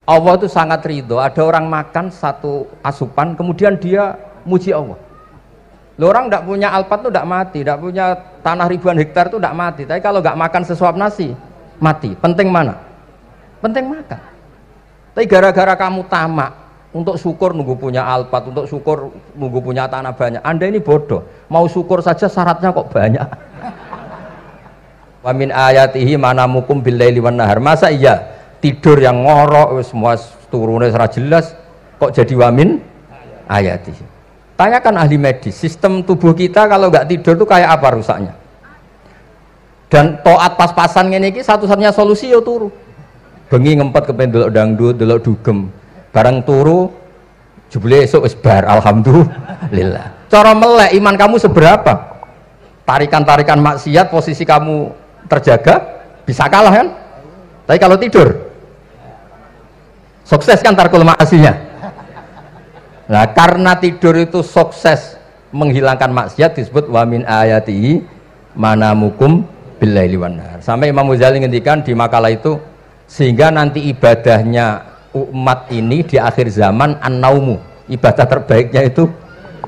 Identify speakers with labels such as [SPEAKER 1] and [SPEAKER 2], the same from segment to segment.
[SPEAKER 1] Allah itu sangat ridho. Ada orang makan satu asupan, kemudian dia muji Allah. Loh, orang tidak punya alpat itu tidak mati, tidak punya tanah ribuan hektar itu tidak mati. Tapi kalau nggak makan sesuap nasi, mati. Penting mana? Penting makan. Tapi gara-gara kamu tamak, untuk syukur nunggu punya alpat, untuk syukur nunggu punya tanah banyak. Anda ini bodoh. Mau syukur saja syaratnya kok banyak. Wa min ayatihi manamukum billaili wan nahar. Masa iya tidur yang ngorok semua turunnya serah jelas kok jadi wamin ayatihi. Tanyakan ahli medis, sistem tubuh kita kalau nggak tidur tuh kayak apa rusaknya? Dan toat pas-pasan ini satu-satunya solusi yo turu. Bengi ngempet kepen delok dangdut, delok dugem. Bareng turu jebule esuk wis bar, alhamdulillah. Cara melek iman kamu seberapa? Tarikan-tarikan maksiat posisi kamu terjaga bisa kalah kan? Tapi kalau tidur sukses kan tarkul maksiatnya. Nah, karena tidur itu sukses menghilangkan maksiat disebut wa min ayatihi manamukum billaili wan nahar. Sampai Imam Ghazali ngendikan di makalah itu, sehingga nanti ibadahnya umat ini di akhir zaman an-naumu, ibadah terbaiknya itu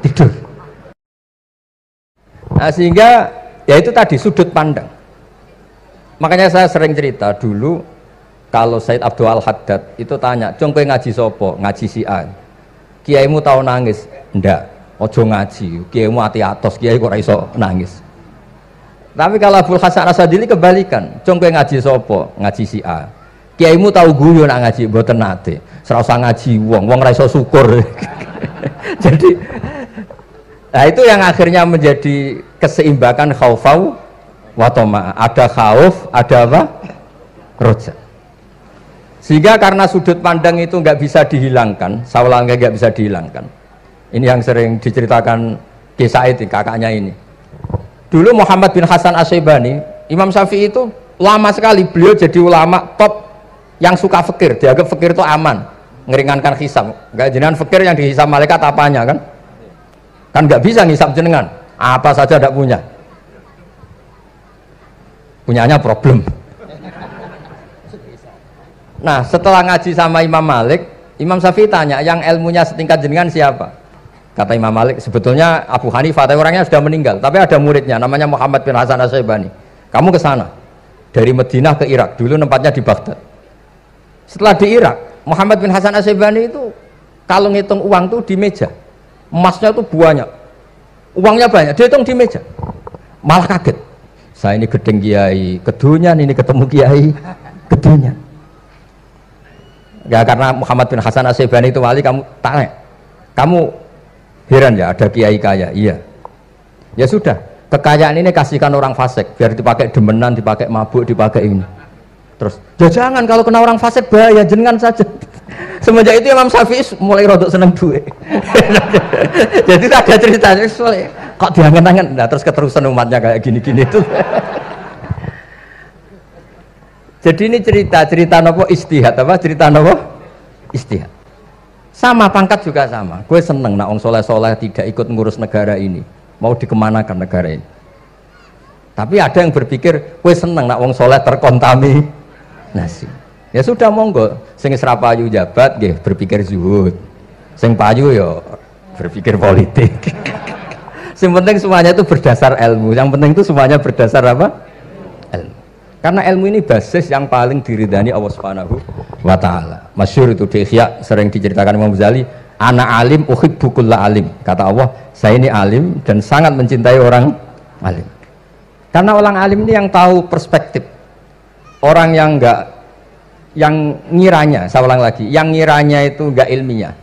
[SPEAKER 1] tidur. Nah, sehingga ya itu tadi sudut pandang. Makanya saya sering cerita dulu kalau Said Abdul Al-Haddad itu tanya, "Cung kowe ngaji sopo?" "Ngaji si A." "Kiaimu tahu nangis?" "Ndak." "Ojo ngaji, kiaimu ati atos, kiai kok ora iso nangis." Tapi kalau Abdul Hasan Asadili kebalikan, "Cung kowe ngaji sopo?" "Ngaji si A." "Kiaimu tahu guyu nak ngaji?" "Mboten nate." "Ora usah ngaji wong ora iso syukur." Jadi nah itu yang akhirnya menjadi keseimbangan khaufau wa tama. Ada khauf, ada apa? Roja. Sehingga karena sudut pandang itu nggak bisa dihilangkan, sawalangnya nggak bisa dihilangkan. Ini yang sering diceritakan Kisah itu kakaknya ini. Dulu Muhammad bin Hasan Asy'ibani, Imam Syafi'i itu lama sekali beliau jadi ulama top yang suka fikir. Dianggap fikir itu aman, ngeringankan hisab. Nggak jenengan fikir yang dihisab malaikat apanya kan? Kan nggak bisa ngisab jenengan, apa saja tidak punya. Punyanya problem. Nah, setelah ngaji sama Imam Malik, Imam Syafi'i tanya, yang ilmunya setingkat jenengan siapa? Kata Imam Malik, sebetulnya Abu Hanifah, tapi orangnya sudah meninggal, tapi ada muridnya namanya Muhammad bin Hasan Asy'ibani. Kamu ke sana dari Madinah ke Irak, dulu tempatnya di Baghdad. Setelah di Irak, Muhammad bin Hasan Asy'ibani itu kalau ngitung uang tuh di meja, emasnya tuh banyak, uangnya banyak, dia hitung di meja, malah kaget. Saya ini gedeng kiai, kedunyan ini ketemu kiai, kedunyan. Ya karena Muhammad bin Hasan Asy'ibani itu wali, kamu tanya, kamu heran ya ada kiai kaya? Iya. Ya sudah, kekayaan ini kasihkan orang fasik, biar dipakai demenan, dipakai mabuk, dipakai ini. Terus, ya jangan, kalau kena orang fasik bahaya, jenengan saja. Semenjak itu Imam Syafi'i mulai rodok seneng duit. Jadi ada ceritanya, kok diangen-angen, nah terus keterusan umatnya kayak gini-gini itu. Jadi ini cerita nopo istihad apa? Cerita nopo istihad. Sama pangkat juga sama. Gue seneng nak wong soleh-soleh tidak ikut ngurus negara ini. Mau dikemanakan negara ini? Tapi ada yang berpikir, gue seneng nak wong soleh terkontaminasi. Ya sudah monggo. Sing serapayu jabat, nggih berpikir zuhud. Sing payu yo berpikir politik. Yang penting semuanya itu berdasar ilmu. Yang penting itu semuanya berdasar apa? Ilmu. Karena ilmu ini basis yang paling diridani Allah Subhanahu wa Ta'ala. Masyhur itu di Ihya sering diceritakan Imam Ghazali, ana alim uhibbu kulla alim. Kata Allah, saya ini alim dan sangat mencintai orang alim. Karena orang alim ini yang tahu perspektif. Orang yang enggak, yang ngiranya, saya ulang lagi, yang ngiranya itu enggak ilmiah.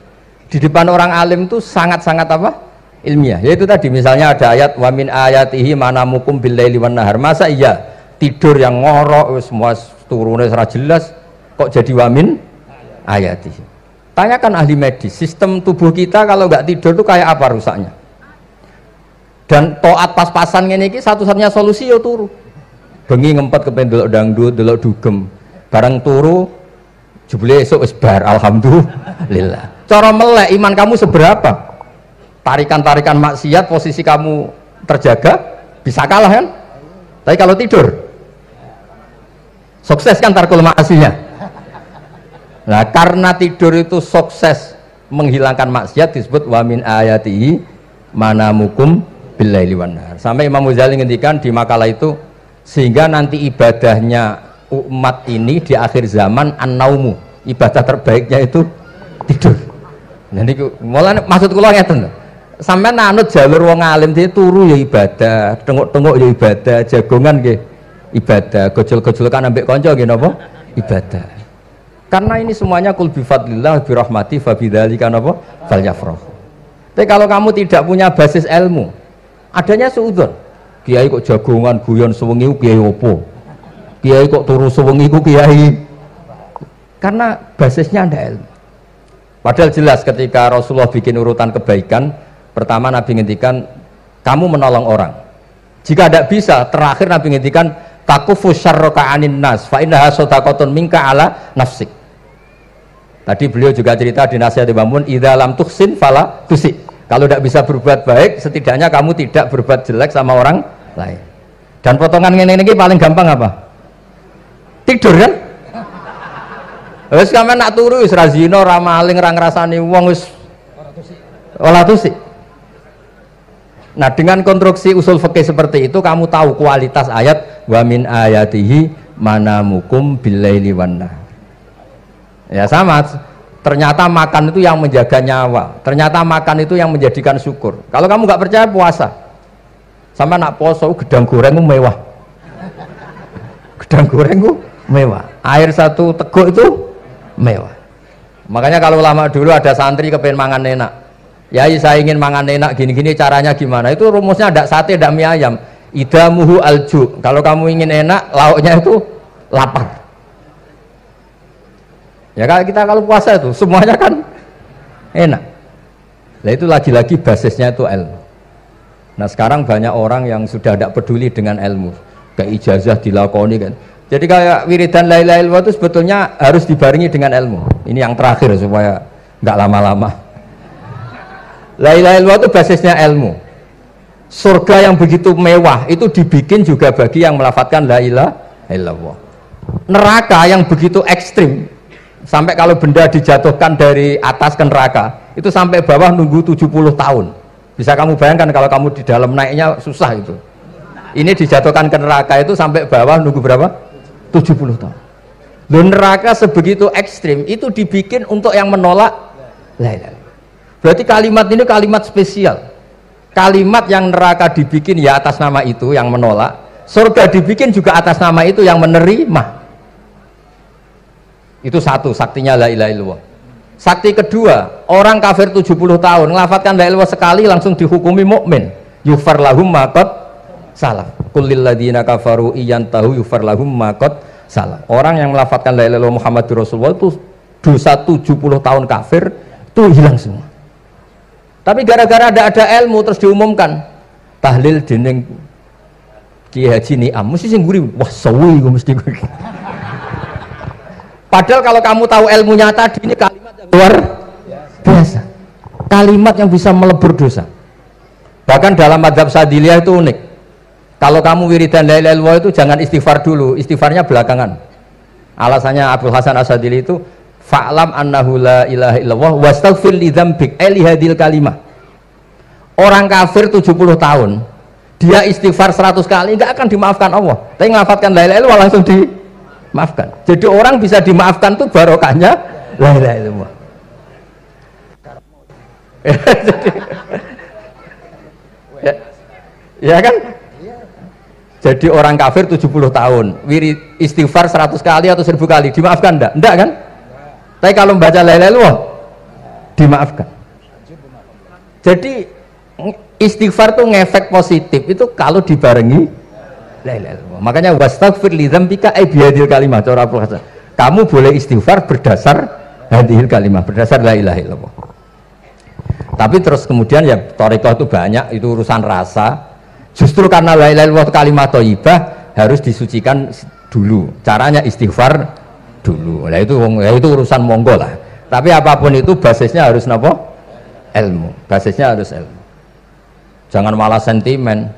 [SPEAKER 1] Di depan orang alim itu sangat-sangat apa? Ilmiah. Yaitu tadi misalnya ada ayat wa min ayatihi manamukum billaili wan nahar. Masa iya tidur yang ngorok semua turunnya serah jelas kok jadi wamin ayati. Tanyakan ahli medis, sistem tubuh kita kalau nggak tidur tuh kayak apa rusaknya? Dan toat pas-pasan ini satu-satunya solusi yo turu. Bengi ngempet kepen delok dangdut, delok dugem. Bareng turu jebule esuk wis bar, alhamdulillah. Cara melek iman kamu seberapa? Tarikan-tarikan maksiat posisi kamu terjaga bisa kalah kan? Tapi kalau tidur sukses kan tarkul maksiatnya. Nah, karena tidur itu sukses menghilangkan maksiat disebut wa min ayatihi manamukum billaili wan nahar. Sampai Imam Ghazali ngendikan di makalah itu, sehingga nanti ibadahnya umat ini di akhir zaman an-naumu, ibadah terbaiknya itu tidur. Nah niku mulane maksud kula ngeten lho. Sampeyan anut jalur wong alim dia turu ya ibadah, tengok-tengok ya ibadah, jagongan nggih ibadah, gojol-gojolkan ambek kanca nggih napa? Ibadah. Karena ini semuanya kul bi fadlillah bi rahmati fa bidzalika napa? Falyafrahu. Tapi kalau kamu tidak punya basis ilmu, adanya suudzon. Kiai kok jagongan guyon sewengi ku kiai opo? Kiai kok turu sewengi ku kiai. Karena basisnya ada ilmu. Padahal jelas ketika Rasulullah bikin urutan kebaikan, pertama Nabi ngendikan kamu menolong orang. Jika tidak bisa, terakhir Nabi ngendikan takufu syarraka anin nas fa innaha shadaqatun minka ala nafsik. Tadi beliau juga cerita di nasihat Imam Mun, idza lam tuhsin fala tusi. Kalau tidak bisa berbuat baik, setidaknya kamu tidak berbuat jelek sama orang lain. Dan potongan ini paling gampang apa? Tidur kan? Wis sampeyan nak turu wis ra zina, ra maling, ra ngrasani wong wis ora tusi. Nah, dengan konstruksi usul fikih seperti itu kamu tahu kualitas ayat wa min ayatihi manamukum billaili wan nahar. Ya sama, ternyata makan itu yang menjaga nyawa, ternyata makan itu yang menjadikan syukur. Kalau kamu nggak percaya puasa, sama nak poso gedang goreng mewah, gedang goreng mewah, air satu teguk itu mewah. Makanya kalau lama dulu ada santri kepengen mangan enak, ya saya ingin mangan enak gini-gini, caranya gimana? Itu rumusnya ada sate, ada mie ayam. Idamuhu alju. Kalau kamu ingin enak, lauknya itu lapar. Ya kalau puasa itu semuanya kan enak. Nah itu lagi-lagi basisnya itu ilmu. Nah sekarang banyak orang yang sudah tidak peduli dengan ilmu, kayak ijazah dilakoni kan. Jadi kayak wiridan la ilaha illallah itu sebetulnya harus dibarengi dengan ilmu. Ini yang terakhir supaya nggak lama-lama. La ilaha illallah itu basisnya ilmu. Surga yang begitu mewah itu dibikin juga bagi yang melafadzkan la ilaha illallah. Neraka yang begitu ekstrim, sampai kalau benda dijatuhkan dari atas ke neraka itu sampai bawah nunggu 70 tahun. Bisa kamu bayangkan kalau kamu di dalam naiknya susah itu. Ini dijatuhkan ke neraka itu sampai bawah nunggu berapa? 70 tahun. Loh, neraka sebegitu ekstrim itu dibikin untuk yang menolak la ilaha. Berarti kalimat ini kalimat spesial. Kalimat yang neraka dibikin ya atas nama itu yang menolak, surga dibikin juga atas nama itu yang menerima. Itu satu saktinya la ilaha illallah. Sakti kedua, orang kafir 70 tahun ngelafadzkan la ilaha illallah sekali langsung dihukumi mukmin. Yufar lahum ma qad salaf. Qul lil ladzina kafaru iyantahu yufar lahum ma qad salaf. Orang yang melafadzkan la ilaha illallah Muhammadur Rasulullah itu dosa 70 tahun kafir itu hilang semua. Tapi gara-gara ada ilmu terus diumumkan tahlil dening Kiai Haji Niam mesti sing nguri wah sawi mesti. Padahal kalau kamu tahu ilmunya tadi, ini kalimat yang luar biasa, kalimat yang bisa melebur dosa. Bahkan dalam mazhab Sadiliyah itu unik. Kalau kamu wiridan la ilaha illallah itu jangan istighfar dulu, istighfarnya belakangan. Alasannya Abdul Hasan As-Sadili itu fa'lam annahu la ilaha illallah wastaghfir li dzambik li hadil kalimah. Orang kafir 70 tahun dia istighfar 100 kali enggak akan dimaafkan Allah, tapi ngelafatkan la ilaha illallah langsung dimaafkan. Jadi orang bisa dimaafkan tuh barokahnya la ilaha illallah. Ya kan? Jadi orang kafir 70 tahun wirid istighfar 100 kali atau 1000 kali dimaafkan enggak? Enggak kan? Tapi kalau membaca la ilaha illallah dimaafkan. Jadi istighfar tuh ngefek positif itu kalau dibarengi la ilaha illallah. Makanya wastaghfir li dzambika ay bihadil kalimah cara Abdul Hasan. Kamu boleh istighfar berdasar hadil kalimah, berdasar la ilaha illallah. Tapi terus kemudian ya thariqah itu banyak, itu urusan rasa. Justru karena la ilaha illallah kalimat thayyibah harus disucikan dulu. Caranya istighfar dulu. Nah itu urusan monggo lah. Tapi apapun itu basisnya harus napa? Ilmu. Basisnya harus ilmu. Jangan malah sentimen.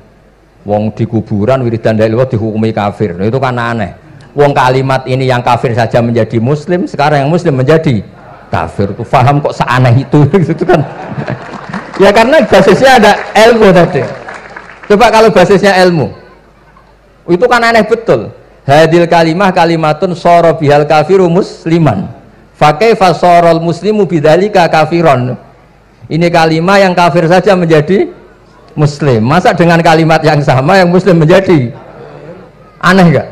[SPEAKER 1] Wong di kuburan wiridan la ilaha dihukumi kafir. Nah, itu kan aneh. Wong kalimat ini yang kafir saja menjadi muslim, sekarang yang muslim menjadi kafir. Tuh paham kok seaneh itu gitu kan. Ya karena basisnya ada ilmu tadi. Coba kalau basisnya ilmu, itu kan aneh betul. Hadil kalimah kalimatun soro bihal kafiru musliman. Fakaifa sorol muslimu bidzalika kafiron. Ini kalimat yang kafir saja menjadi muslim. Masa dengan kalimat yang sama yang muslim menjadi aneh enggak?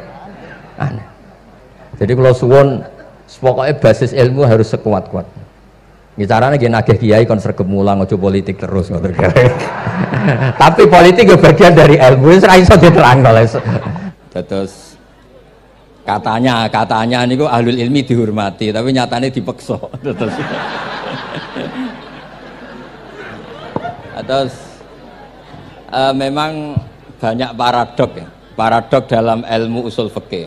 [SPEAKER 1] Aneh. Jadi kalau suwon pokoknya basis ilmu harus sekuat-kuat. Ini caranya gini nagih kiai kon sregep mulang ojo politik terus ngoten. Tapi politik ya bagian dari ilmu, wis ra iso diterangno. Terus katanya niku ahlul ilmi dihormati, tapi nyatane dipeksa. Terus memang banyak paradok ya. Paradok dalam ilmu usul fikih.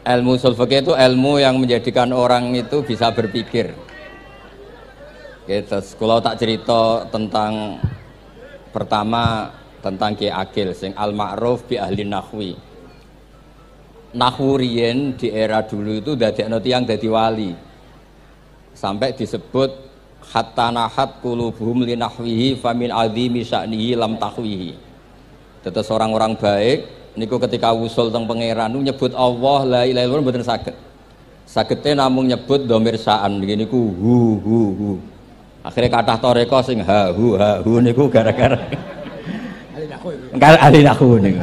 [SPEAKER 1] Ilmu usul fikih itu ilmu yang menjadikan orang itu bisa berpikir. Gitu. Kalau tak cerita tentang pertama tentang Ki Akil sing al-ma'ruf bi ahli nahwi. Nahwu riyen di era dulu itu dadekno tiyang dadi wali. Sampai disebut hatta nahat qulubuhum li nahwihi famin azimi sya'nihi lam tahwihi. Terus orang-orang baik niku ketika usul teng pangeran nyebut Allah la ilaha illallah mboten saged. Sagete namung nyebut dhamir sa'an niku hu. Akhirnya kathah toreko sing ha hu niku gara-gara ahli nahwu niku.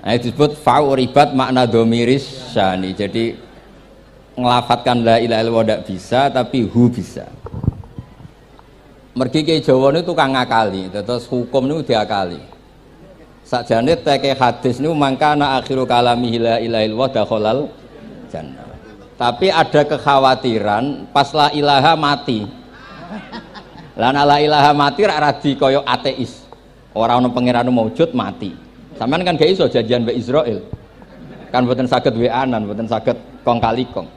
[SPEAKER 1] Nah, disebut fa'uribat makna dhamiris sya'ni. Jadi ngelafatkan la ilaha illallah ndak bisa tapi hu bisa. Mergi ke Jawa niku tukang ngakali, terus hukum niku diakali. Sakjane teke hadis niku mangkana akhiru kalami la ilaha illallah dakhalal jannah. Tapi ada kekhawatiran pas la ilaha mati. Lan la ilaha mati rak radi kaya ateis. Ora ana pangeran maujud mati. Sampeyan kan gak iso janjian mbek Israil. Kan mboten saged weanan, mboten saged kong kali kong.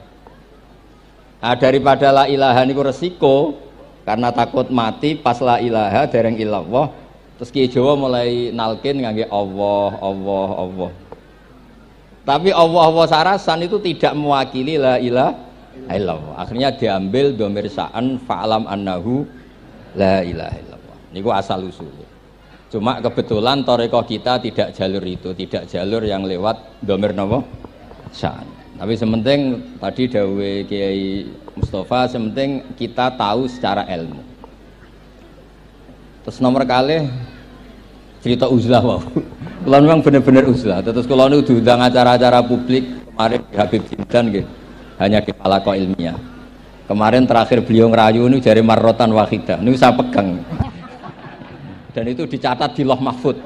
[SPEAKER 1] Nah, daripada la ilaha niku resiko karena takut mati pas la ilaha dereng illallah. Terus Ki Jawa mulai nalkin ngangge Allah. Tapi Allah sarasan itu tidak mewakili la ilaha illallah. Akhirnya diambil dhamir sa'an fa'lam annahu la ilaha illallah. Niku asal usulnya. Cuma kebetulan thariqah kita tidak jalur itu, tidak jalur yang lewat dhamir napa? Sa'an. Tapi sementing tadi dawuh Kiai Mustafa, sementing kita tahu secara ilmu. Terus nomor kali cerita uzlah wow. Kalau memang benar-benar uzlah. Terus kalau nu diundang acara-acara publik kemarin di Habib Jindan gitu, hanya di palako ilmiah. Kemarin terakhir beliau ngerayu ini jari marrotan wahidah. Ini saya pegang. Dan itu dicatat di Loh Mahfud.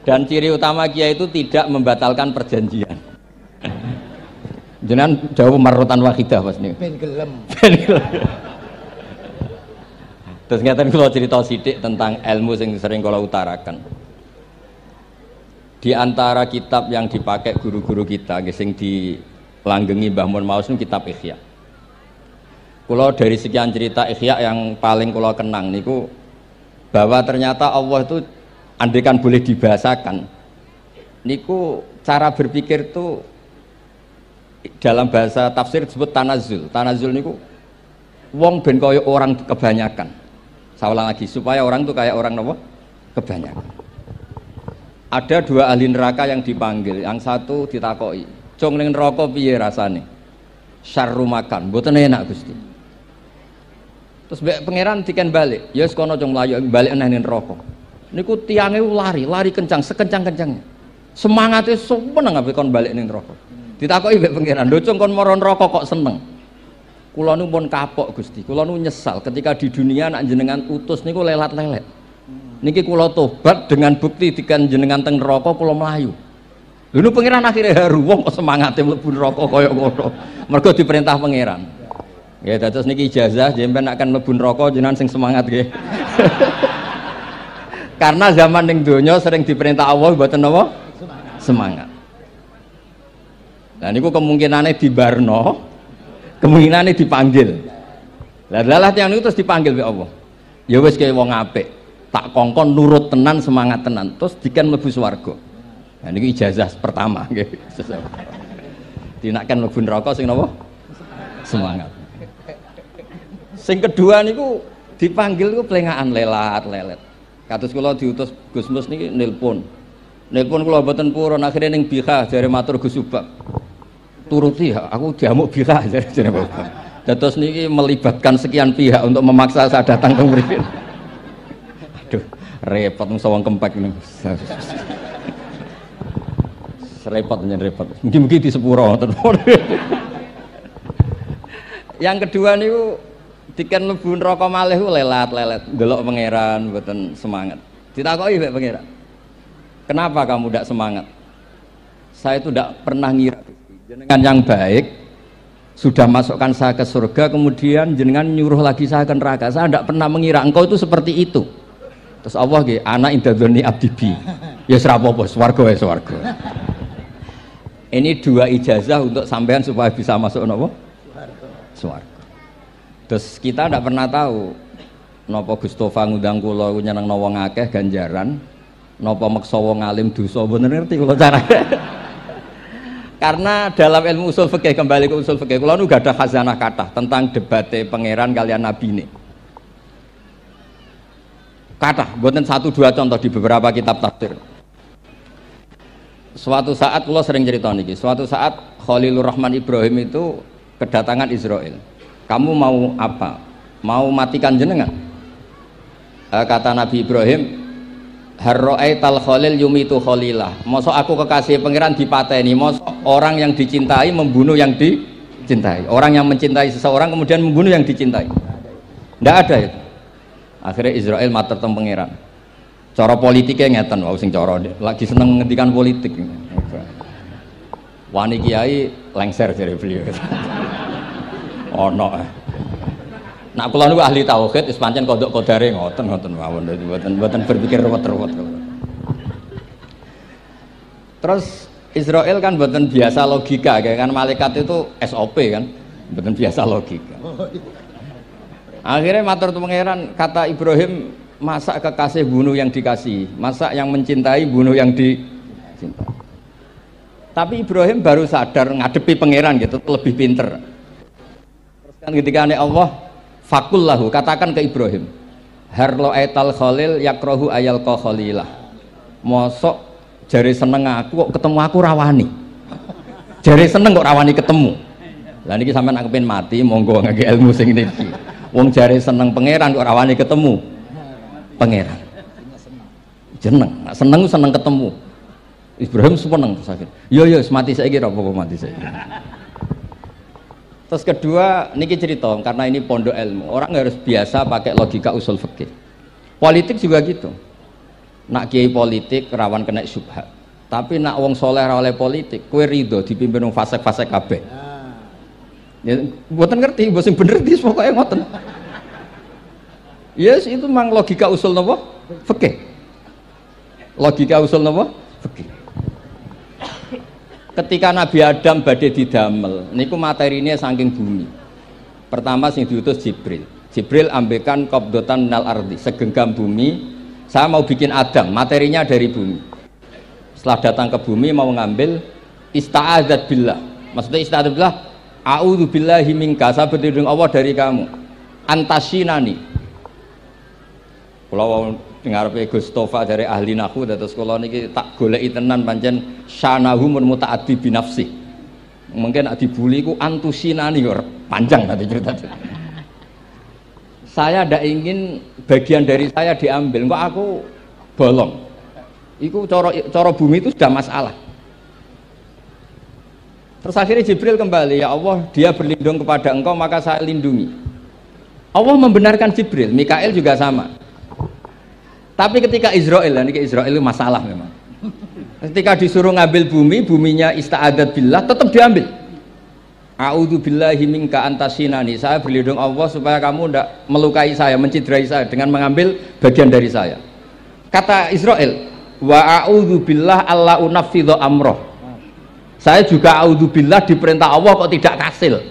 [SPEAKER 1] Dan ciri utama kiai itu tidak membatalkan perjanjian. Jenengan jauh marrotan wahidah pas nih. Ben gelem. Terus ngeten kula cerita sithik tentang ilmu yang sering kula utarakan. Di antara kitab yang dipakai guru-guru kita sing dilanggengi Mbah Mun Maus niku kitab Ihya. Kula dari sekian cerita Ihya yang paling kula kenang niku bahwa ternyata Allah itu andaikan boleh dibahasakan niku cara berpikir itu dalam bahasa tafsir disebut tanazul. Tanazul niku wong ben kaya orang kebanyakan. Saya ulang lagi supaya orang itu kayak orang apa? Kebanyakan. Ada dua ahli neraka yang dipanggil, yang satu ditakoi, "Cung ning neraka piye rasane?" "Syarru makan, mboten enak Gusti." Terus mbek pangeran diken balik, "Ya wis kono cung mlayu balik nang neraka." Niku tiange lari kencang, sekencang-kencangnya. Semangate seneng ambek kon balik ning neraka. Ditakoki mbek pangeran, "Lho cung kon mara neraka kok seneng?" Kula nu pun kapok Gusti, kula nu nyesal ketika di dunia nak jenengan utus niku lelat-lelet. Niki kula tobat dengan bukti dikan jenengan teng neraka kula mlayu. Lha nu pangeran akhire haru wong kok semangate mlebu neraka kaya ngono. Mergo diperintah pangeran. Ya dados niki ijazah jenengan akan mlebu neraka jenengan sing semangat nggih. Karena zaman ning donya sering diperintah Allah mboten napa? Semangat. Nah niku kemungkinane dibarno. Kemungkinannya dipanggil. Lah yang itu terus dipanggil oleh Allah. Ya wis kaya wong apik, tak kongkon nurut tenan semangat tenan terus diken mlebu swarga. Nah ini ijazah pertama nggih. Dinakkan mlebu neraka sing napa? Semangat. Sing kedua niku dipanggil ku plengakan lelat-lelet. Kados kula diutus Gus Mus niki nelpon. Nelpon kula mboten purun akhire ning Bika jare matur Gus Subak. Turuti aku diamuk Bika jare Bapak. Dados niki melibatkan sekian pihak untuk memaksa saya datang ke mriki. Aduh, repot wong sawang kempek niku. Repot nyen repot. Mugi-mugi di sepuro ngoten. Yang kedua niku diken mlebu neraka malih ku lelat-lelet, ndelok pangeran mboten semangat. Ditakoki mbek pangeran. Kenapa kamu tidak semangat? Saya itu tidak pernah ngira jenengan yang baik sudah masukkan saya ke surga, kemudian jenengan nyuruh lagi saya ke neraka. Saya tidak pernah mengira engkau itu seperti itu. Terus Allah nggih, ana indadzoni abdibi. Ya serapopo, swarga ya swarga. Ini dua ijazah untuk sampean supaya bisa masuk nopo? Swarga. Terus kita tidak pernah tahu nopo Gustofa ngundang kula nyenengno wong akeh ganjaran, nopo meksa wong alim dosa, bener ngerti kula carane. Karena dalam ilmu usul fikih, kembali ke usul fikih, kula nu gak ada khazanah kathah tentang debate pangeran kalian nabi ini. Kathah, mboten satu dua contoh di beberapa kitab tafsir. Suatu saat kula sering cerita niki, suatu saat Khalilur Rahman Ibrahim itu kedatangan Israel. Kamu mau apa? Mau matikan jenengan? Kata Nabi Ibrahim, harro'aital khalil yumitu khalilah. Mosok aku kekasih pangeran dipateni, mosok orang yang dicintai membunuh yang dicintai. Orang yang mencintai seseorang kemudian membunuh yang dicintai. Tidak ada itu. Akhirnya Israel matur teng pangeran. Cara politiknya ngeten, wau sing cara lagi seneng ngendikan politik. Wani kiai lengser jare beliau. Ono. Nak kula niku ahli tauhid wis pancen kodok kodare ngoten mawon, mboten berpikir ruwet-ruwet. Terus Israel kan mboten biasa logika, kan malaikat itu SOP kan, mboten biasa logika. Akhirnya matur tu pangeran, kata Ibrahim, masa kekasih bunuh yang dikasih, masa yang mencintai bunuh yang dicintai. Tapi Ibrahim baru sadar ngadepi pangeran gitu, lebih pinter. Terus kan ketika Allah fakul lahu, katakan ke Ibrahim, harlo aital khalil yakrohu ayal ko khalilah. Mosok jari seneng aku kok ketemu aku rawani. Jari seneng kok rawani ketemu. Lah niki sampean aku pengen mati, monggo ngake ilmu sing niki. Wong jari seneng pangeran kok rawani ketemu pangeran. Jeneng, seneng seneng ketemu. Ibrahim seneng sakit. Yo mati saiki ora apa-apa mati saiki. Terus kedua, niki cerita karena ini pondok ilmu. Orang harus biasa pakai logika usul fikih. Politik juga gitu. Nak kiai politik rawan kena syubhat. Tapi nak wong soleh ra oleh politik, kue ridho dipimpin wong fasik-fasik kabeh. Ya, mboten ngerti, mbok sing bener dis pokoke ngoten. Yes, itu memang logika usul napa? Fikih. Logika usul napa? Fikih. Ketika Nabi Adam badhe didamel niku materinya saking bumi. Pertama sing diutus Jibril. Jibril ambekan qabdotan minal ardi, segenggam bumi. Saya mau bikin Adam, materinya dari bumi. Setelah datang ke bumi mau ngambil ista'adzat billah. Maksudnya ista'adzat billah, a'udzu billahi minka, saya berlindung Allah dari kamu. Antasinani. Kalau ngarepe Gustofa dari ahli nahwu dados kula niki tak goleki tenan pancen syanahu mun mutaaddi bi nafsi. Mungkin dibuli ku antusinani kok panjang nanti cerita. Saya ndak ingin bagian dari saya diambil, kok aku bolong. Iku cara bumi itu sudah masalah. Terus akhirnya Jibril kembali, ya Allah, dia berlindung kepada engkau maka saya lindungi. Allah membenarkan Jibril, Mikail juga sama. Tapi ketika Israel, ini Israel itu masalah memang. Ketika disuruh ngambil bumi, buminya ista'adat billah, tetap diambil. A'udzu billahi minka antasinani. Saya berlindung Allah supaya kamu tidak melukai saya, menciderai saya dengan mengambil bagian dari saya. Kata Israel, wa a'udzu billah alla unaffidhu amroh. Saya juga a'udzu billah diperintah Allah kok tidak kasil.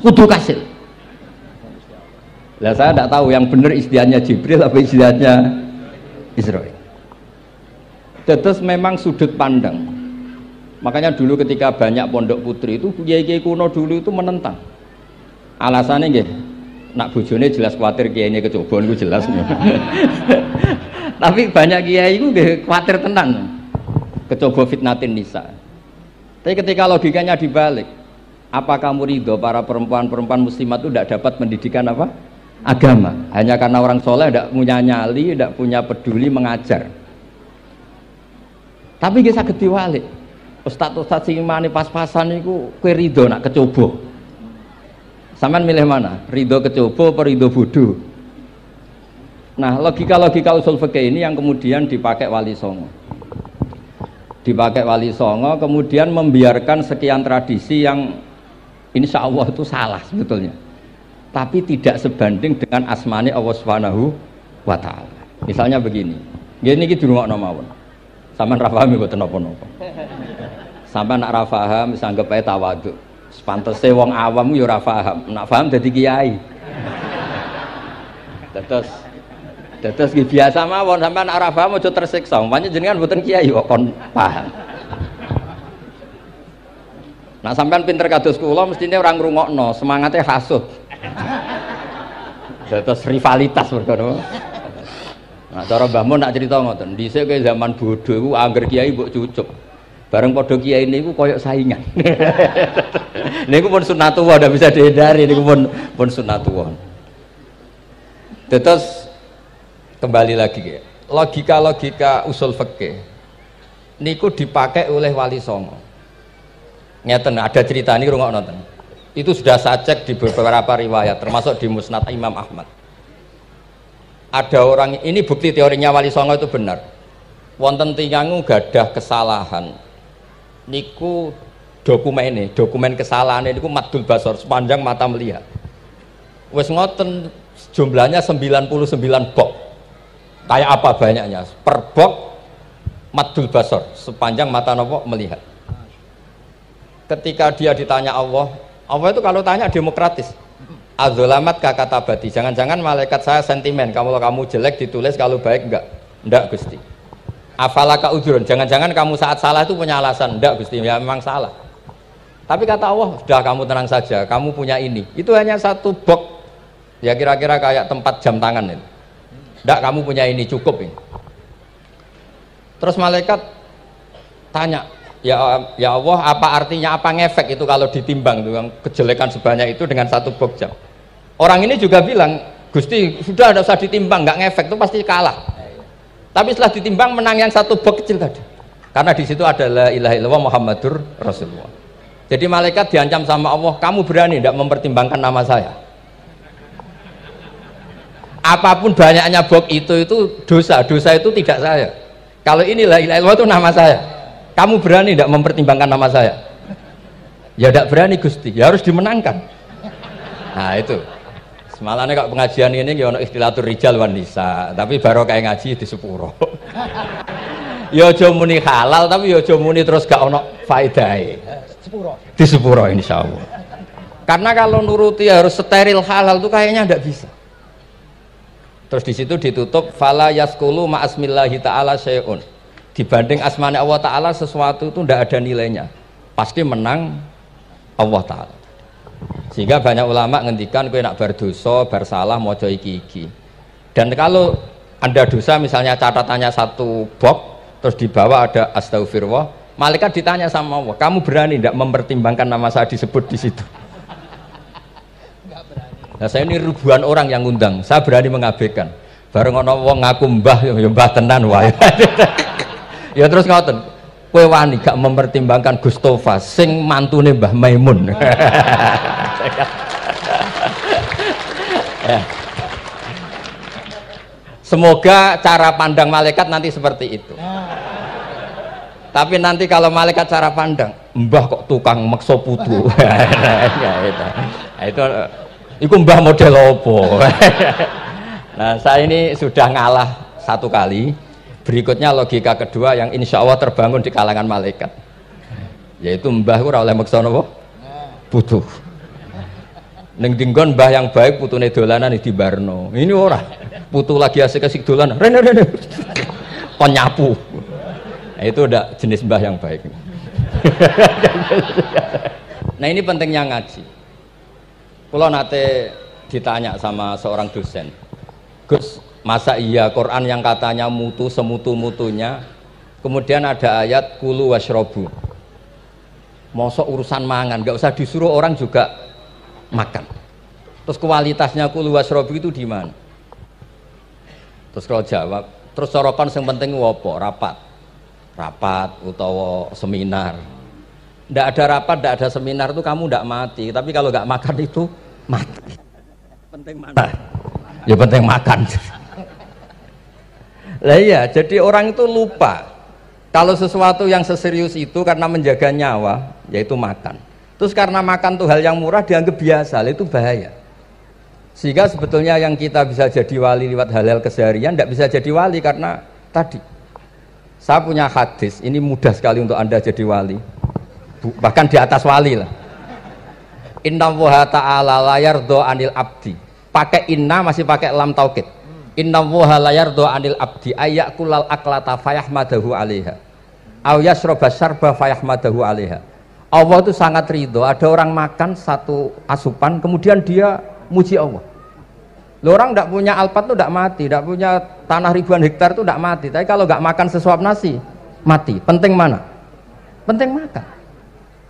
[SPEAKER 1] Kudu kasil. Lah saya tidak tahu yang benar istilahnya Jibril apa istilahnya Israel. Terus memang sudut pandang. Makanya dulu ketika banyak pondok putri itu kiai-kiai kuno dulu itu menentang. Alasannya nggih, nak bojone jelas khawatir kiainya kecoba niku jelas. Tapi banyak kiai itu nggih khawatir tenan. Kecoba fitnatin nisa. Tapi ketika logikanya dibalik, apa kamu ridho para perempuan-perempuan muslimat itu tidak dapat pendidikan apa? Agama. Hanya karena orang soleh tidak punya nyali, tidak punya peduli mengajar. Tapi kita saged diwalik. Ustaz-ustaz sing mani pas-pasan niku kowe ridho nak kecoba. Sampean milih mana? Ridho kecoba apa ridho bodoh? Nah, logika-logika usul fikih ini yang kemudian dipakai Wali Songo. Dipakai Wali Songo kemudian membiarkan sekian tradisi yang insya Allah itu salah sebetulnya. Tapi tidak sebanding dengan asmani Allah Subhanahu wa ta'ala. Misalnya begini. Gini iki dirungokno mawon. Sampeyan ra paham mboten napa-napa. Sampeyan nak ra paham wis anggap ae tawadhu. Pantese wong awam yo ora paham. Nak paham dadi kiai. Terus biasa mawon sampeyan nak ra paham aja tersiksa. Umpamane jenengan mboten kiai kok kon paham. Nah sampeyan pinter kados kula mestine ora ngrungokno, semangate hasud. Terus rivalitas mergo. Nah, cara Mbah Mun nak cerita ngoten, dhisik ke zaman bodoh iku angger kiai mbok cucuk. Bareng padha kiai niku koyok saingan. Niku pun sunnatullah ndak bisa dihindari, niku pun sunnatullah. Terus kembali lagi ya. Logika-logika usul fikih niku dipakai oleh Wali Songo. Ngeten ada cerita ini rungokno ten. Itu sudah saya cek di beberapa riwayat termasuk di Musnad Imam Ahmad. Ada orang, ini bukti teorinya Wali Songo itu benar. Wonten tiyang gadah kesalahan niku dokumen kesalahan niku maddul basar sepanjang mata melihat. Wes ngoten jumlahnya 99 bok. Kayak apa banyaknya? Per bok maddul basar sepanjang mata nopo melihat. Ketika dia ditanya Allah itu kalau tanya demokratis. Adzolamat kakatabati, jangan-jangan malaikat saya sentimen, kalau kamu jelek ditulis, kalau baik enggak Gusti. Afalaka udhurun, jangan-jangan kamu saat salah itu punya alasan, enggak Gusti, ya memang salah. Tapi kata Allah, sudah kamu tenang saja, kamu punya ini. Itu hanya satu box, ya kira-kira kayak tempat jam tangan ini. Enggak, kamu punya ini, cukup ini. Terus malaikat tanya, ya Allah, apa artinya, apa ngefek itu kalau ditimbang dengan kejelekan sebanyak itu dengan satu box jam. Orang ini juga bilang, Gusti sudah ada usah ditimbang, nggak ngefek itu pasti kalah. Tapi setelah ditimbang menang yang satu box kecil tadi. Karena di situ adalah la ilaha illallah Muhammadur Rasulullah. Jadi malaikat diancam sama Allah, kamu berani tidak mempertimbangkan nama saya? Apapun banyaknya box itu dosa itu tidak saya. Kalau ini la ilaha illallah itu nama saya. Kamu berani tidak mempertimbangkan nama saya? Ya tidak berani Gusti, ya harus dimenangkan. Nah itu. Semalahnya kok pengajian ini ya ono istilatur rijal wan nisa, tapi baru kayak ngaji di sepuro. Ya aja muni halal tapi ya aja muni terus gak ono faedahe. Di sepuro insyaallah. Karena kalau nuruti harus steril halal itu kayaknya tidak bisa. Terus di situ ditutup fala yaskulu ma asmillahi taala syai'un. Dibanding asmane Allah taala sesuatu itu tidak ada nilainya. Pasti menang Allah taala. Sehingga banyak ulama ngendikan kowe nak berdosa, bersalah maca iki-iki. Dan kalau Anda dosa misalnya catatannya satu box terus di bawah ada astagfirullah, malaikat ditanya sama Allah, kamu berani tidak mempertimbangkan nama saya disebut di situ? Nah saya ini ribuan orang yang ngundang, saya berani mengabaikan. Bareng ono wong ngaku mbah, ya mbah tenan wae. Ya terus ngoten, kowe wani gak mempertimbangkan Gustofa sing mantune Mbah Maimun. Ya. Semoga cara pandang malaikat nanti seperti itu. Tapi nanti kalau malaikat cara pandang, mbah kok tukang makso putu. Itu mbah model opo. Nah saya ini sudah ngalah satu kali. Berikutnya logika kedua yang insya Allah terbangun di kalangan malaikat, yaitu mbah ora oleh maksa napa putu. Ning dinggon mbah yang baik putune dolanan di barno. Ini ora. Putu lagi asik-asik dolanan. Rene kon nyapu. Nah, itu udah jenis mbah yang baik. Nah ini pentingnya ngaji. Kalau nate ditanya sama seorang dosen, Gus, masa iya Quran yang katanya mutu semutu-mutunya, kemudian ada ayat kulu washrobu, mosok urusan mangan, gak usah disuruh orang juga makan. Terus kualitasnya kulu washrobu itu di mana? Terus kalau jawab, terus sorokan yang penting wopo, rapat utawa seminar. Ndak ada rapat, ndak ada seminar itu kamu ndak mati, tapi kalau nggak makan itu mati. Penting mana? Ya penting makan. Lah iya, jadi orang itu lupa kalau sesuatu yang seserius itu karena menjaga nyawa, yaitu makan. Terus karena makan tuh hal yang murah dianggap biasa, itu bahaya. Sehingga sebetulnya yang kita bisa jadi wali lewat hal-hal keseharian tidak bisa jadi wali karena tadi. Saya punya hadis, ini mudah sekali untuk Anda jadi wali. Bahkan di atas wali lah. Inna woha ta'ala layardo anil abdi. Pakai inna masih pakai lam taukid. Inna woha layardo anil abdi ayyakulal aklata fayahmadahu alaiha aw yasroba syarba fayahmadahu alaiha. Allah itu sangat ridho ada orang makan satu asupan kemudian dia muji Allah. Loh, orang tidak punya alpat itu tidak mati, tidak punya tanah ribuan hektar itu tidak mati, tapi kalau nggak makan sesuap nasi mati. Penting mana? Penting makan.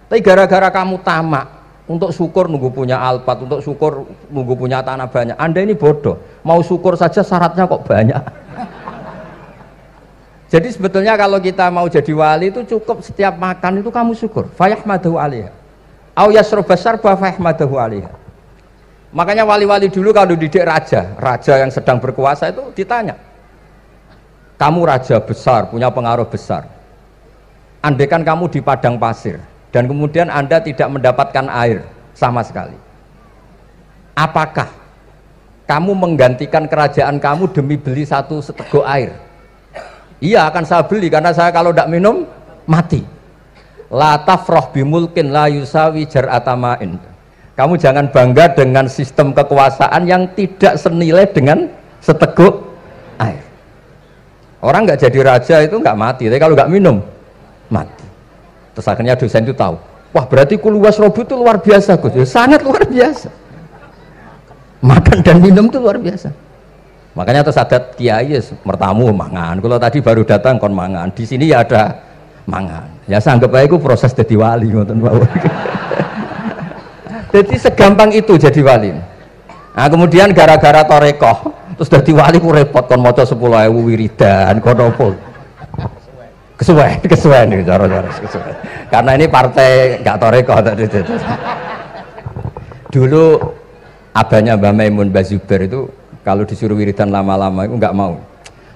[SPEAKER 1] Tapi gara-gara kamu tamak untuk syukur nunggu punya alpat, untuk syukur nunggu punya tanah banyak, Anda ini bodoh. Mau syukur saja syaratnya kok banyak. Jadi sebetulnya kalau kita mau jadi wali itu cukup setiap makan itu kamu syukur. Fayahmadahu alaiha aw yasroba syarba fayahmadahu alaiha. Makanya wali-wali dulu kalau didik raja yang sedang berkuasa itu ditanya, kamu raja besar, punya pengaruh besar, andaikan kamu di padang pasir dan kemudian Anda tidak mendapatkan air sama sekali, apakah kamu menggantikan kerajaan kamu demi beli satu seteguk air? Iya, akan saya beli karena saya kalau tidak minum mati. La tafrah bimulkin la yusawi jar'atamain. Kamu jangan bangga dengan sistem kekuasaan yang tidak senilai dengan seteguk air. Orang nggak jadi raja itu nggak mati, tapi kalau nggak minum mati. Terus akhirnya dosen itu tahu, wah berarti kulu wasrobu itu luar biasa, Gus. Ya, sangat luar biasa. Makan dan minum itu luar biasa. Makanya terus ada kiai mertamu mangan. Kalau tadi baru datang kon mangan, di sini ya ada mangan. Ya saya anggap aja itu proses jadi wali, ngoten Pak. Jadi segampang itu jadi wali. Nah, kemudian gara-gara torekoh terus jadi wali ku repot kon maca 10.000 wiridan kon opo. Kesuwen iki cara-cara kesuwen. Karena ini partai enggak torekoh tadi. Dulu abahnya Mbah Maimun Mbah Zubair itu kalau disuruh wiridan lama-lama itu enggak mau.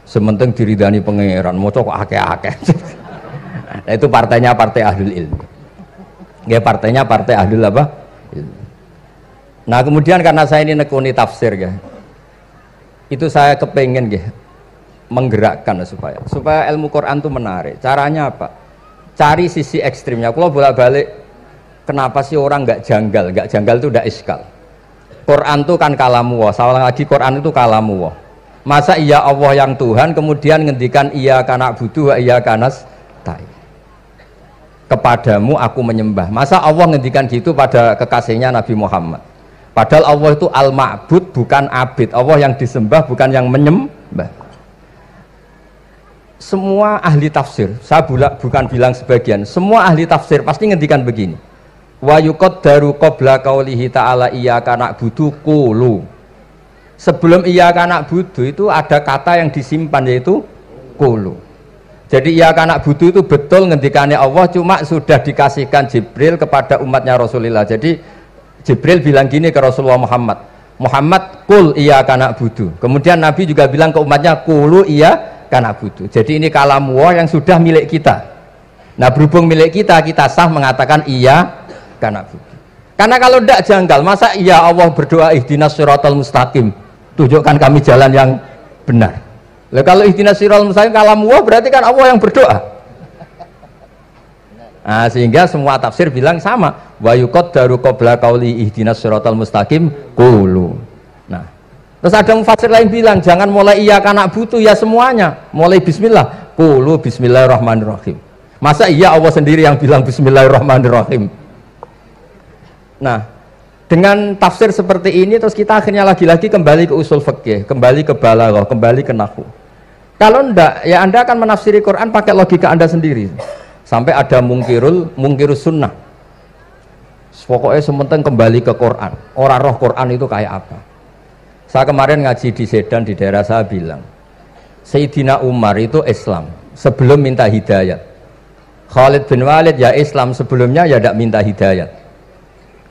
[SPEAKER 1] Sementing diridani pangeran, maca kok akeh-akeh. Nah, itu partainya partai ahlul ilmi. Ya partainya partai ahlul apa? Nah kemudian karena saya ini nekuni tafsir ya, itu saya kepengen ya menggerakkan supaya ilmu Quran itu menarik. Caranya apa? Cari sisi ekstrimnya. Kalau bolak-balik, kenapa sih orang nggak janggal? Nggak janggal itu udah iskal. Quran itu kan kalamuwah. Salah lagi Quran itu kalamuwah. Masa iya Allah yang Tuhan kemudian ngendikan iya kana butuh iya kanas tai. Kepadamu aku menyembah. Masa Allah ngendikan gitu pada kekasihnya Nabi Muhammad? Padahal Allah itu al-ma'bud bukan abid. Allah yang disembah bukan yang menyembah. Semua ahli tafsir, saya bukan bilang sebagian, semua ahli tafsir pasti ngendikan begini. Wa yuqaddaru qabla qaulihi ta'ala iyyaka na'budu qulu. Sebelum iyyaka na'budu itu ada kata yang disimpan yaitu qulu. Jadi iyyaka na'budu itu betul ngendikannya Allah, cuma sudah dikasihkan Jibril kepada umatnya Rasulullah. Jadi Jibril bilang gini ke Rasulullah Muhammad qul iyyaka na'budu. Kemudian Nabi juga bilang ke umatnya qulu iyyaka na'budu. Jadi ini kalamullah yang sudah milik kita. Nah berhubung milik kita, kita sah mengatakan iyyaka na'budu. Karena kalau tidak janggal, masa iya Allah berdoa ihdinas siratal mustaqim, tunjukkan kami jalan yang benar. Lah kalau ihdinas siratal mustaqim kalamullah berarti kan Allah yang berdoa. Nah, sehingga semua tafsir bilang sama, wa yuqaddaru qabla qauli ihdinas siratal mustaqim qulu. Nah, terus ada mufassir lain bilang jangan mulai iyyaka na'budu ya semuanya, mulai bismillah qulu bismillahirrahmanirrahim. Masa iya Allah sendiri yang bilang bismillahirrahmanirrahim? Nah, dengan tafsir seperti ini terus kita akhirnya lagi-lagi kembali ke usul fikih, kembali ke balaghah, kembali ke nahwu. Kalau ndak, ya Anda akan menafsiri Quran pakai logika Anda sendiri. Sampai ada mungkirus sunnah. Pokoknya sementing kembali ke Quran. Orang roh Quran itu kayak apa? Saya kemarin ngaji di Sedan di daerah saya bilang, Sayyidina Umar itu Islam sebelum minta hidayat. Khalid bin Walid ya Islam sebelumnya ya tidak minta hidayat.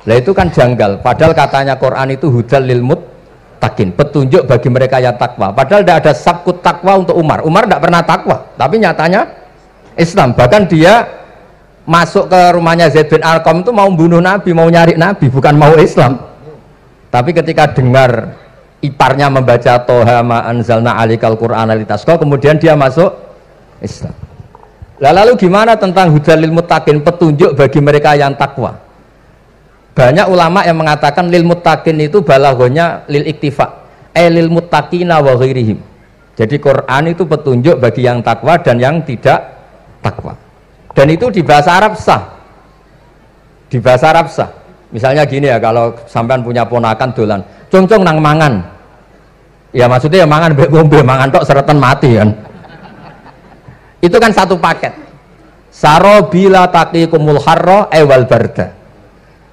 [SPEAKER 1] Lah itu kan janggal. Padahal katanya Quran itu hudal lil muttaqin, petunjuk bagi mereka yang takwa. Padahal tidak ada sabkut takwa untuk Umar. Umar tidak pernah takwa, tapi nyatanya Islam. Bahkan dia masuk ke rumahnya Zaid bin Arqam itu mau bunuh Nabi, mau nyari Nabi, bukan mau Islam. Tapi ketika dengar iparnya membaca Toha ma anzalna alikal Qur'ana litasqa, kemudian dia masuk Islam. Lalu gimana tentang hudal lil muttaqin, petunjuk bagi mereka yang takwa? Banyak ulama yang mengatakan lil muttaqin itu balaghahnya lil iktifa, lil muttaqina wa ghairihim. Jadi Quran itu petunjuk bagi yang takwa dan yang tidak takwa. Dan itu di bahasa Arab sah. Di bahasa Arab sah. Misalnya gini ya, kalau sampean punya ponakan dolan, cong-cong nang mangan. Ya maksudnya ya mangan mbek ngombe, mangan tok seretan mati kan. Itu kan satu paket. Sarobila taqikumul harra wal barda.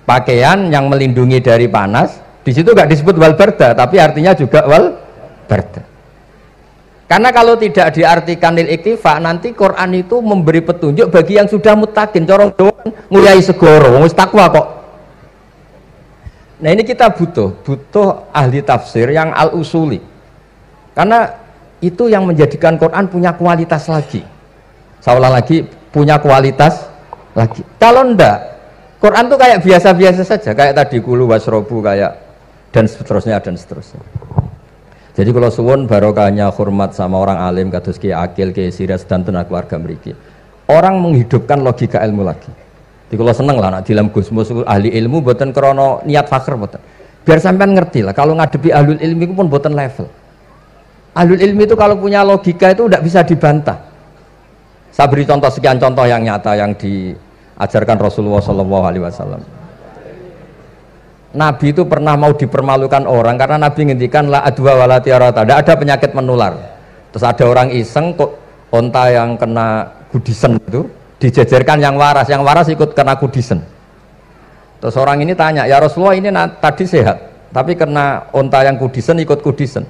[SPEAKER 1] Pakaian yang melindungi dari panas, di situ nggak disebut wal barda, tapi artinya juga wal barda. Karena kalau tidak diartikan lil iktifa, nanti Quran itu memberi petunjuk bagi yang sudah muttaqin, corong doang nguliai segoro, wis takwa kok. Nah ini kita butuh ahli tafsir yang al-usuli. Karena itu yang menjadikan Quran punya kualitas lagi. Seolah lagi punya kualitas lagi. Kalau ndak, Quran tuh kayak biasa-biasa saja, kayak tadi kulu wasrobu kayak dan seterusnya dan seterusnya. Jadi kalau suwun barokahnya hormat sama orang alim kados Ki Akil, Ki Siras dan tenaga keluarga mriki. Orang menghidupkan logika ilmu lagi. Jadi kalau seneng lah nak dilam Gusmus ahli ilmu mboten krana niat fakir mboten. Biar sampean ngerti lah kalau ngadepi ahlul ilmi itu pun mboten level. Ahlul ilmi itu kalau punya logika itu tidak bisa dibantah. Saya beri contoh sekian contoh yang nyata yang diajarkan Rasulullah SAW. Nabi itu pernah mau dipermalukan orang karena Nabi ngendikan la adwa wala tiarata, tidak ada penyakit menular. Terus ada orang iseng kok onta yang kena gudisen itu dijejerkan yang waras ikut kena gudisen. Terus orang ini tanya, ya Rasulullah ini tadi sehat, tapi kena onta yang gudisen ikut gudisen.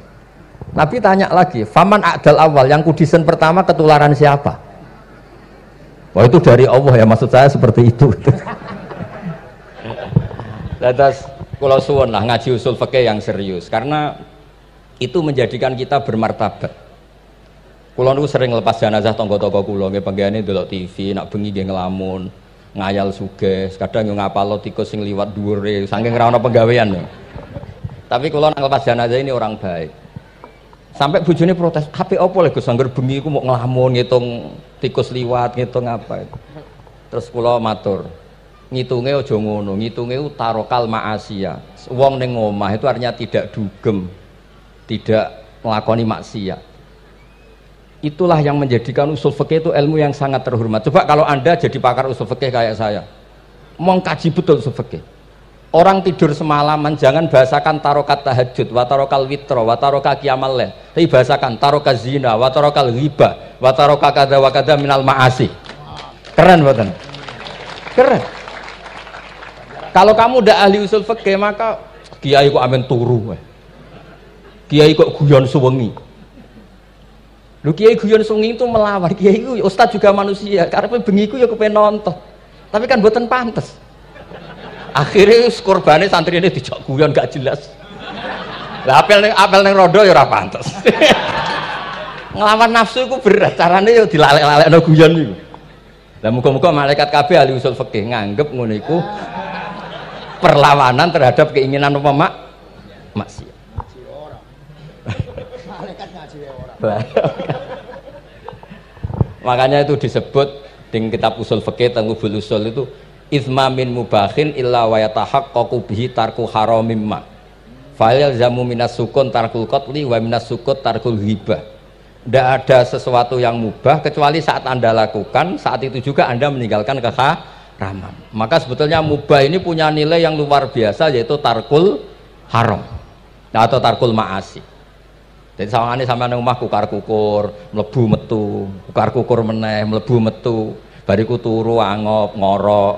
[SPEAKER 1] Nabi tanya lagi, faman a'dal awal, yang gudisen pertama ketularan siapa? Wah itu dari Allah ya, maksud saya seperti itu. Lantas kalau suwun lah ngaji usul fikih yang serius, karena itu menjadikan kita bermartabat. Kulo niku sering lepas jenazah tangga-tangga kulo nggih penggene delok TV, nak bengi nggih ngelamun, ngayal sugih, kadang yo ngapalo tikus sing liwat dhuwure saking ora ana penggawean. Tapi kulo nak lepas jenazah ini orang baik. Sampai bojone protes, "HP opo lho Gus, angger bengi iku mau ngelamun ngitung tikus liwat, ngitung apa?" Terus kula matur, ngitunge aja ngono, ngitunge tarokal ma'asiyah. Wong ning omah itu artinya tidak dugem, tidak melakoni maksiat. Itulah yang menjadikan usul fikih itu ilmu yang sangat terhormat. Coba kalau Anda jadi pakar usul fikih kayak saya, mau kaji betul usul fikih. Orang tidur semalaman jangan bahasakan tarokat tahajud, wa tarokal witro, wa taroka qiyamal lail. Tapi bahasakan taroka zina, wa tarokal ghibah, wa taroka kada wa kada minal ma'asi. Keren buatan? Keren. Kalau kamu udah ahli usul fikih maka kiai kok amen turu, kiai kok guyon suwengi. Lu kiai guyon suwengi itu melawan, kiai itu ustaz juga manusia, karena bengi ku ya kepen nonton, tapi kan buatan pantas. Akhirnya korbannya santri ini dijak guyon gak jelas. Lah apel neng rodo ya ora pantes. Ngelawan nafsu itu berat, caranya ya dilalek-lalekno guyon niku. Lah muga-muga malaikat kabeh ahli usul fikih nganggep ngono iku perlawanan terhadap keinginan apa maksiat. Malaikat ngaji ora. Makanya itu disebut di kitab usul fikih Tanghubul Usul itu izma min mubakhin illa wa yatahaqqaqu bihi tarku haramim ma. Fa yalzamu minas sukun tarkul qatli wa minas sukut tarkul ghibah. Tidak ada sesuatu yang mubah kecuali saat Anda lakukan, saat itu juga Anda meninggalkan keharaman. Maka sebetulnya mubah ini punya nilai yang luar biasa, yaitu tarkul haram atau tarkul ma'asi. Jadi sawangane sampean nang omah kukar kukur, mlebu metu, kukar kukur meneh, mlebu metu, bariku turu angop ngorok.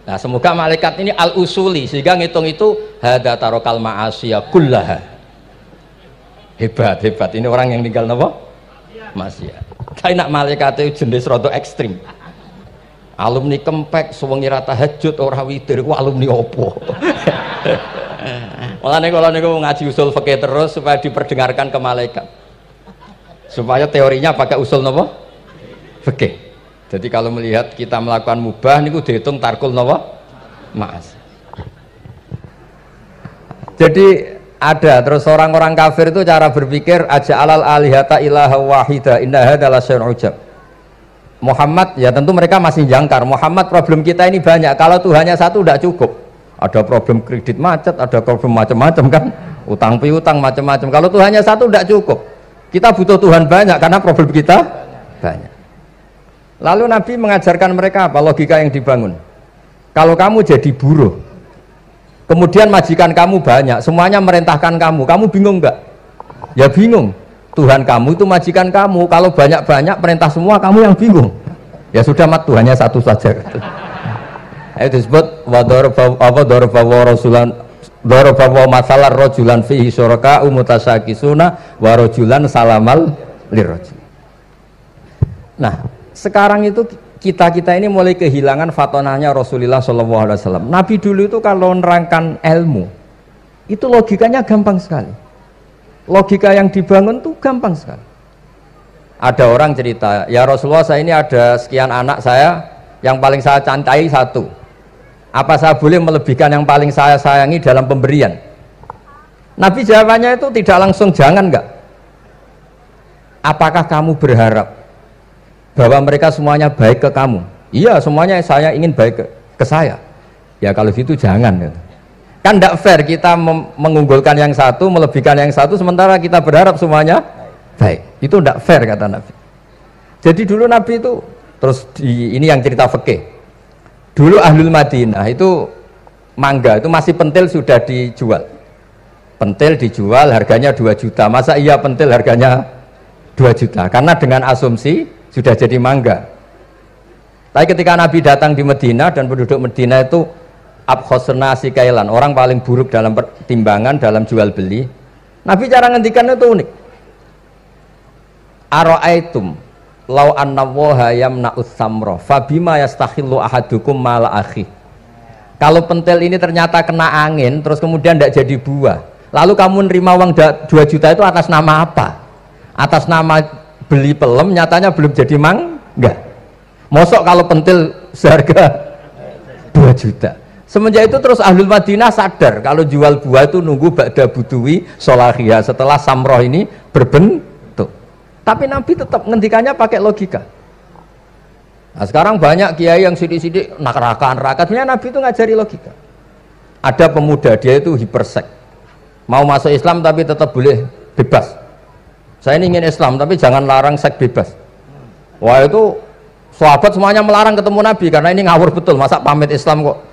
[SPEAKER 1] Nah, semoga malaikat ini al-usuli sehingga ngitung itu hadza tarokal ma'asiya kullaha. Hebat. Ini orang yang tinggal napa? Maksiat. Tapi nak malaikat itu jenis rada ekstrim. Alumni kempek suwengi ra tahajud ora witir ku alumni opo? Mulane kalau niku ngaji usul fikih terus supaya diperdengarkan ke malaikat. Supaya teorinya pakai usul napa? Fikih. Jadi kalau melihat kita melakukan mubah niku dihitung tarkul napa? Ma'as. Jadi ada terus orang-orang kafir itu cara berpikir aja'alal alihata ilaha wahida inna hadza lasyai'un ujab. Muhammad ya tentu mereka masih jangkar. Muhammad problem kita ini banyak. Kalau Tuhannya satu tidak cukup. Ada problem kredit macet, ada problem macam-macam kan, utang piutang macam-macam. Kalau Tuhannya satu tidak cukup, kita butuh Tuhan banyak karena problem kita banyak. Lalu Nabi mengajarkan mereka apa logika yang dibangun. Kalau kamu jadi buruh, kemudian majikan kamu banyak, semuanya merintahkan kamu bingung nggak? Ya bingung. Tuhan kamu itu majikan kamu, kalau banyak-banyak perintah semua kamu yang bingung. Ya sudah mat Tuhannya satu saja. Itu disebut dorobawa masalah rojulan fihi syuraka umutasakisuna warojulan salamal lirrojul. Nah sekarang itu kita ini mulai kehilangan fatonahnya Rasulullah SAW. Nabi dulu itu kalau nerangkan ilmu itu logikanya gampang sekali, logika yang dibangun tuh gampang sekali. Ada orang cerita, ya Rasulullah saya ini ada sekian anak saya, yang paling saya cintai satu. Apa saya boleh melebihkan yang paling saya sayangi dalam pemberian? Nabi jawabannya itu tidak langsung jangan enggak. Apakah kamu berharap bahwa mereka semuanya baik ke kamu? Iya semuanya saya ingin baik ke saya. Ya kalau gitu jangan. Kan tidak fair kita mengunggulkan yang satu, melebihkan yang satu, sementara kita berharap semuanya baik. Itu tidak fair kata Nabi. Jadi dulu Nabi itu terus ini yang cerita fikih. Dulu Ahlul Madinah itu mangga itu masih pentil sudah dijual. Pentil dijual harganya 2 juta. Masa iya pentil harganya 2 juta? Karena dengan asumsi sudah jadi mangga. Tapi ketika Nabi datang di Madinah dan penduduk Madinah itu abkhosna sikailan, orang paling buruk dalam pertimbangan dalam jual beli. Nabi cara ngendikan itu unik. Ara'aitum lau anna waha yamna'us samra fabima yastakhillu ahadukum mala akhi. Kalau pentil ini ternyata kena angin terus kemudian tidak jadi buah, lalu kamu nerima uang 2 juta itu atas nama apa? Atas nama beli pelem, nyatanya belum jadi mangga. Mosok kalau pentil seharga 2 juta. Semenjak itu terus Ahlul Madinah sadar kalau jual buah itu nunggu ba'da buduwi solahiyah, setelah samroh ini berbentuk. Tapi Nabi tetap ngendikannya pakai logika. Nah sekarang banyak kiai yang sidik-sidik neraka. Sebenarnya Nabi itu ngajari logika. Ada pemuda dia itu hipersek, mau masuk Islam tapi tetap boleh bebas. Saya ini ingin Islam tapi jangan larang seks bebas. Wah itu sahabat semuanya melarang ketemu Nabi karena ini ngawur betul, masa pamit Islam kok.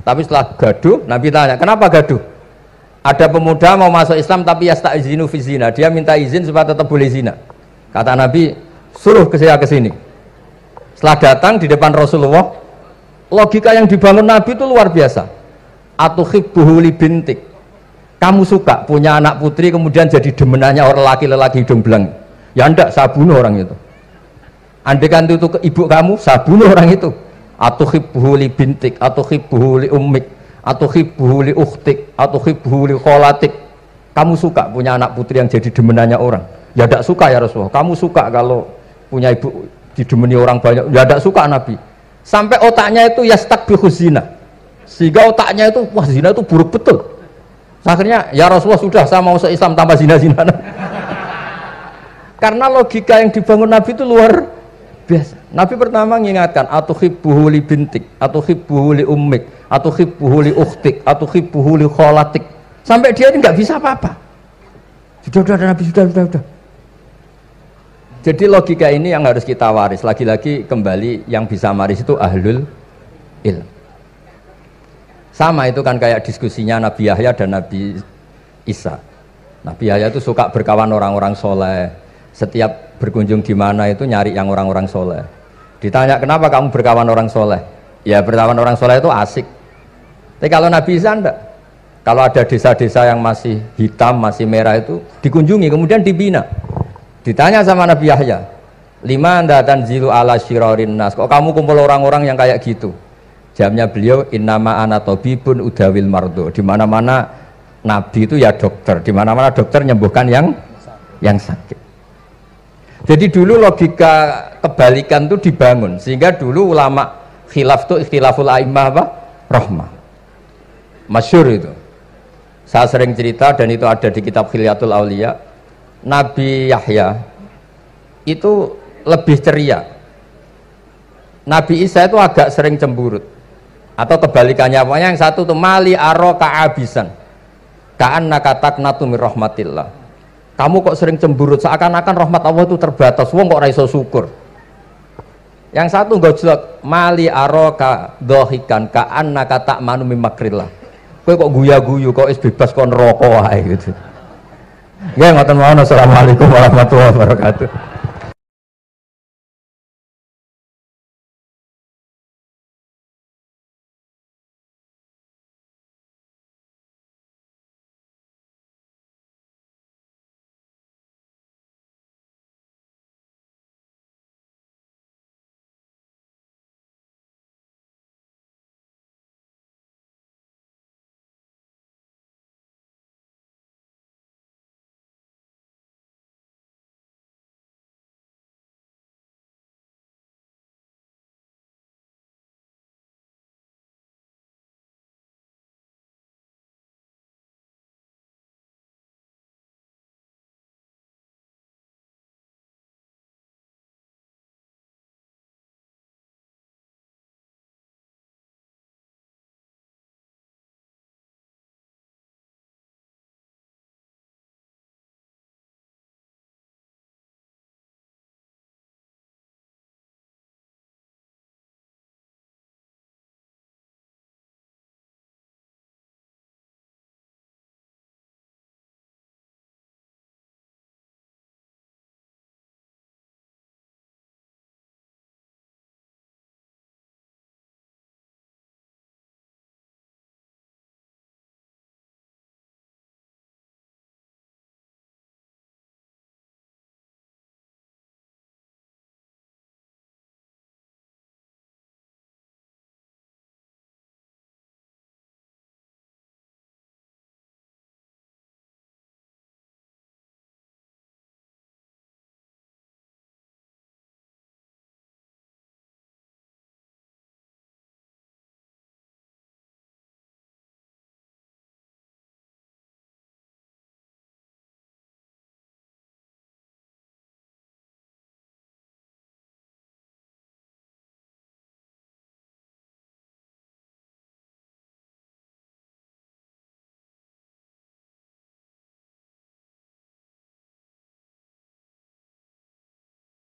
[SPEAKER 1] Tapi setelah gaduh Nabi tanya kenapa gaduh? Ada pemuda mau masuk Islam tapi yasta'izinu fi zina, dia minta izin supaya tetap boleh zina. Kata Nabi, suruh saya ke sini. Setelah datang di depan Rasulullah, logika yang dibangun Nabi itu luar biasa. Atuhibbuhu li bintik. Kamu suka punya anak putri kemudian jadi demenannya orang laki-laki hidung belang? Ya enggak, saya bunuh orang itu. Andaikan itu ke ibu kamu, saya bunuh orang itu. Atuhibbuhu li bintik, atuhibbuhu li ummik, atuhibbuhu li ukhtik, atuhibbuhu li kholatik. Kamu suka punya anak putri yang jadi demenannya orang? Ya tidak suka ya Rasulullah. Kamu suka kalau punya ibu didemeni orang banyak? Ya tidak suka Nabi. Sampai otaknya itu yastakbihu zina, sehingga otaknya itu wah zina itu buruk betul. Akhirnya ya Rasulullah sudah saya mau se-Islam tambah zina-zina. Karena logika yang dibangun Nabi itu luar biasa. Nabi pertama mengingatkan atuhibbuhu li bintik, atuhibbuhu li ummik, atuhibbuhu li ukhtik, atuhibbuhu li kholatik. Sampai dia ini nggak bisa apa-apa. Sudah Nabi sudah. Jadi logika ini yang harus kita waris. Lagi-lagi kembali yang bisa waris itu ahlul ilm. Sama itu kan kayak diskusinya Nabi Yahya dan Nabi Isa. Nabi Yahya itu suka berkawan orang-orang soleh. Setiap berkunjung di mana itu nyari yang orang-orang soleh. Ditanya kenapa kamu berkawan orang soleh? Ya berkawan orang soleh itu asik. Tapi kalau Nabi Isa enggak. Kalau ada desa-desa yang masih hitam, masih merah itu dikunjungi, kemudian dibina. Ditanya sama Nabi Yahya, lima anda tanzilu ala syirarin nas, kok kamu kumpul orang-orang yang kayak gitu? Jawabnya beliau, innama ana tabibun udawil mardo. Di mana-mana Nabi itu ya dokter, di mana-mana dokter nyembuhkan yang sakit. Jadi dulu logika kebalikan itu dibangun, sehingga dulu ulama khilaf itu ikhtilaful a'immah apa? Rahmah. Masyhur itu. Saya sering cerita dan itu ada di kitab Khilyatul Auliya. Nabi Yahya itu lebih ceria. Nabi Isa itu agak sering cemburut. Atau kebalikannya, pokoknya yang satu tuh mali aro ka'abisan ka'annaka taqnatu mir rahmatillah. Kamu kok sering cemburut, seakan-akan rahmat Allah itu terbatas, wong kok ra iso syukur. Yang satu gojlok, mali aro ka dhahikan ka'annaka ta'manu mim makrillah. Kowe kok guya-guyu, kok is bebas kok neraka wae gitu. Ya ngoten mawon. Assalamualaikum warahmatullahi wabarakatuh.